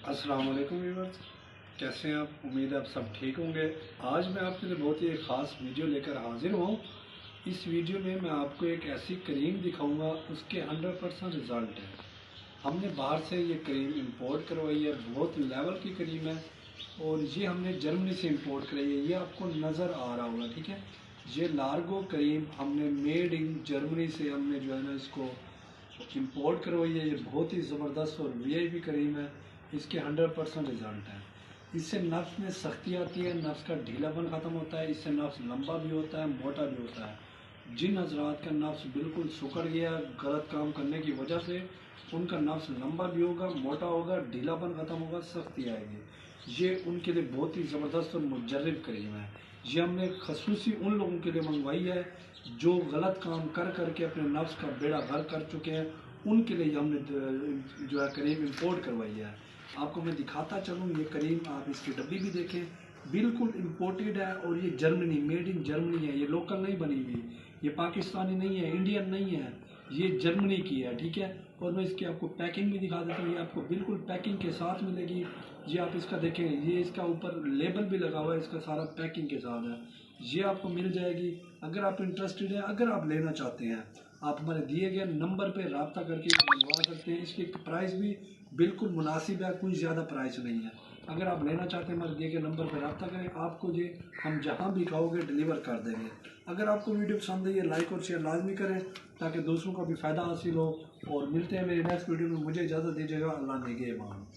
अस्सलाम वालेकुम व्यूअर्स, कैसे हैं आप? उम्मीद है आप सब ठीक होंगे। आज मैं आपके लिए बहुत ही एक ख़ास वीडियो लेकर हाजिर हूँ। इस वीडियो में मैं आपको एक ऐसी क्रीम दिखाऊंगा, उसके 100% रिज़ल्ट है। हमने बाहर से ये क्रीम इंपोर्ट करवाई है, बहुत लेवल की क्रीम है और ये हमने जर्मनी से इंपोर्ट कराई है। ये आपको नज़र आ रहा होगा, ठीक है। ये लार्गो क्रीम हमने मेड इन जर्मनी से हमने जो है ना इसको इंपोर्ट करवाई है। ये बहुत ही ज़बरदस्त और वीआईपी क्रीम है। इसके 100% रिज़ल्ट है। इससे नफ्स में सख्ती आती है, नफ्स का ढीलापन ख़त्म होता है। इससे नफ्स लंबा भी होता है, मोटा भी होता है। जिन हजरात का नफ्स बिल्कुल सुकड़ गया गलत काम करने की वजह से, उनका नफ्स लंबा भी होगा, मोटा होगा, ढीलापन ख़त्म होगा, सख्ती आएगी। ये उनके लिए बहुत ही ज़बरदस्त और मुजर्रब क्रीम है। ये हमने खसूसी उन लोगों के लिए मंगवाई है जो गलत काम कर करके अपने नफ्स का बेड़ा गर्क कर चुके हैं। उनके लिए हमने जो है क्रीम इंपोर्ट करवाई है। आपको मैं दिखाता चलूँ ये क्रीम, आप इसकी डब्बी भी देखें, बिल्कुल इम्पोर्टेड है और ये जर्मनी, मेड इन जर्मनी है। ये लोकल नहीं बनी हुई, ये पाकिस्तानी नहीं है, इंडियन नहीं है, ये जर्मनी की है, ठीक है। और मैं इसकी आपको पैकिंग भी दिखा देता हूँ। ये आपको बिल्कुल पैकिंग के साथ मिलेगी। ये आप इसका देखें, ये इसका ऊपर लेबल भी लगा हुआ है, इसका सारा पैकिंग के साथ है। ये आपको मिल जाएगी। अगर आप इंटरेस्टेड हैं, अगर आप लेना चाहते हैं, आप हमारे दिए गए नंबर पे रब्ता करके मंगवा सकते हैं। इसकी प्राइस भी बिल्कुल मुनासिब है, कोई ज़्यादा प्राइस नहीं है। अगर आप लेना चाहते हैं, हमारे दिए गए नंबर पर रब्ता करें, आपको ये हम जहाँ भी कहोगे डिलीवर कर देंगे। अगर आपको वीडियो पसंद है, लाइक और शेयर लाजमी करें ताकि दूसरों का भी फ़ायदा हासिल हो। और मिलते हैं मेरी नेक्स्ट वीडियो में। मुझे इजाज़त दीजिएगा। अल्लाह नेगहबान।